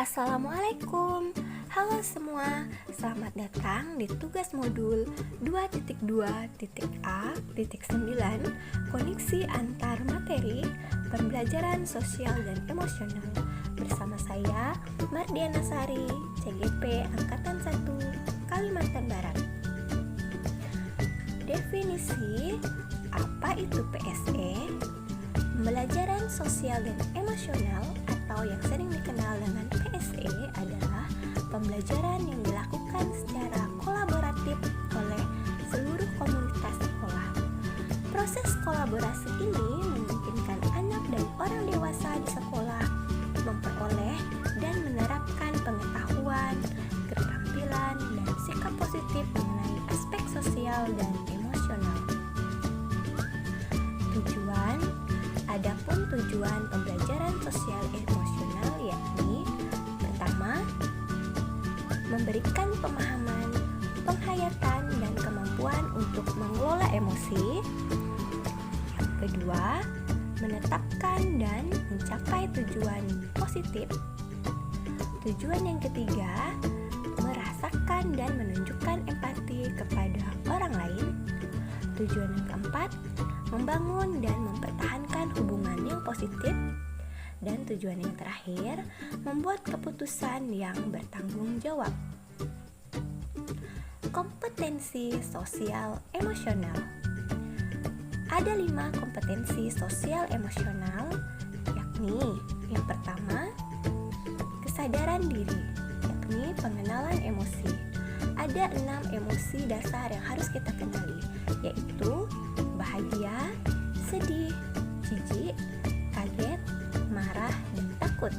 Assalamualaikum. Halo semua, selamat datang di tugas modul 2.2.A.9 Koneksi antar materi pembelajaran sosial dan emosional. Bersama saya Mardiana Sari, CGP Angkatan 1, Kalimantan Barat. Definisi apa itu PSE? Pembelajaran sosial dan emosional atau yang sering dikenal dengan PSE adalah pembelajaran yang dilakukan secara kolaboratif oleh seluruh komunitas sekolah. Proses kolaborasi ini memungkinkan anak dan orang dewasa di sekolah memperoleh dan menerapkan pengetahuan, keterampilan, dan sikap positif mengenai aspek sosial dan emosional. Adapun tujuan pembelajaran sosial emosional yakni pertama, memberikan pemahaman, penghayatan, dan kemampuan untuk mengelola emosi. Yang kedua, menetapkan dan mencapai tujuan positif. Tujuan yang ketiga, merasakan dan menunjukkan empati kepada orang lain. Tujuan yang keempat, membangun dan mempertahankan hubungan yang positif. Dan tujuan yang terakhir, membuat keputusan yang bertanggung jawab. Kompetensi sosial emosional. Ada 5 kompetensi sosial emosional, yakni yang pertama, kesadaran diri, yakni pengenalan emosi. Ada 6 emosi dasar yang harus kita kenali, yaitu bahagia, sedih, jijik, kaget, marah, dan takut.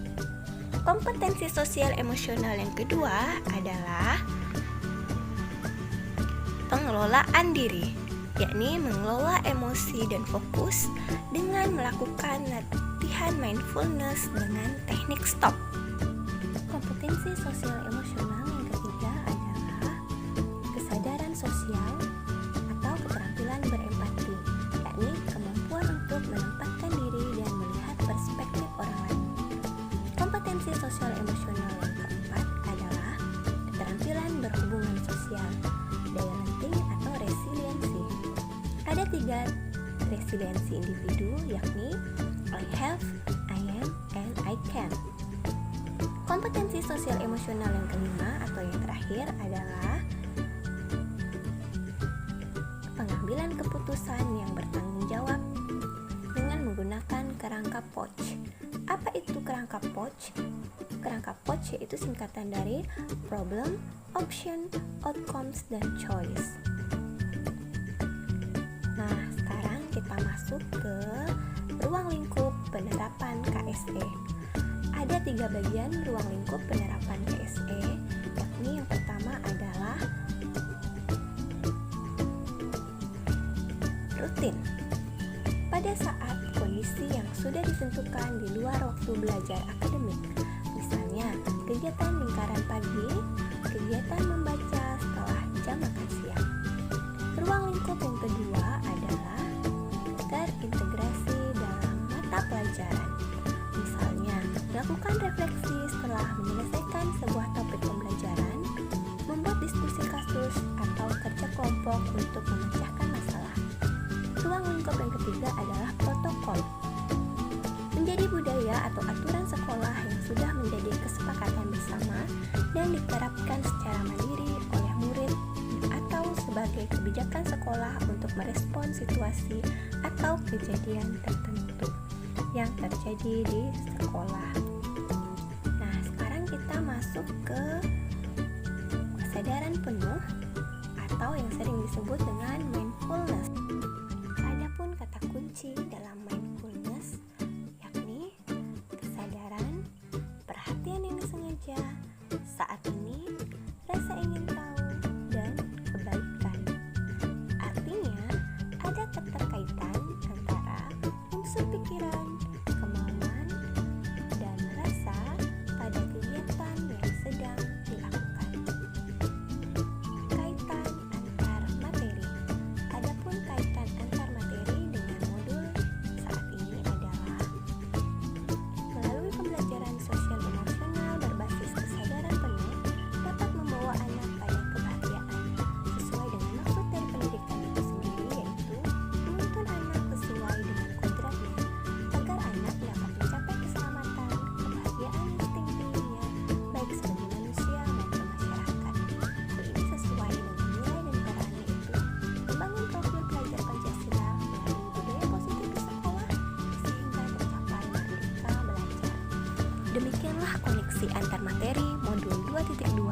Kompetensi sosial emosional yang kedua adalah pengelolaan diri, yakni mengelola emosi dan fokus dengan melakukan latihan mindfulness dengan teknik stop. Kompetensi sosial emosional yang ketiga adalah kesadaran sosial atau keterampilan berempati, yakni kemampuan untuk menempatkan diri dan melihat perspektif orang lain. Kompetensi sosial emosional yang keempat adalah keterampilan berhubungan sosial, daya lenting atau resiliensi. Ada 3 resiliensi individu, yakni I have, I am, and I can. Kompetensi sosial emosional yang kelima atau yang terakhir adalah pengambilan keputusan yang bertanggung jawab dengan menggunakan kerangka POCH. Apa itu kerangka POCH? Kerangka POCH yaitu singkatan dari Problem, Option, Outcomes, dan Choice. Nah, sekarang kita masuk ke ruang lingkup penerapan KSE. Ada 3 bagian ruang lingkup penerapan KSE, yakni yang pertama adalah rutin. Pada saat kondisi yang sudah ditentukan di luar waktu belajar akademik, misalnya kegiatan lingkaran pagi, kegiatan membaca setelah jam makan siang. Ruang lingkup yang kedua adalah terintegrasi dalam mata pelajaran. Misalnya, melakukan refleksi setelah menyelesaikan sebuah topik pembelajaran, membuat diskusi kasus atau kerja kelompok untuk memecahkan masalah. Ruang lingkup yang ketiga adalah protokol. Menjadi budaya atau aturan sekolah yang sudah menjadi kesepakatan bersama dan diterapkan secara mandiri oleh murid atau sebagai kebijakan sekolah untuk merespon situasi atau kejadian tertentu yang terjadi di sekolah. Nah, sekarang kita masuk ke kesadaran penuh atau yang sering disebut dengan mindfulness. Adapun kata kunci dalam mindfulness yakni kesadaran, perhatian yang disengaja, saat ini, rasa ingin tahu, dan kebaikan. Artinya, ada keterkaitan antara unsur pikiran, kemauan, dan rasa pada kegiatan yang sedang dilakukan. Kaitan antar materi. Adapun kaitan antar materi dengan modul saat ini adalah melalui pembelajaran sosial emosional berbasis Demikianlah koneksi antar materi modul 2.2.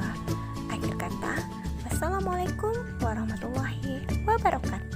Akhir kata, wassalamualaikum warahmatullahi wabarakatuh.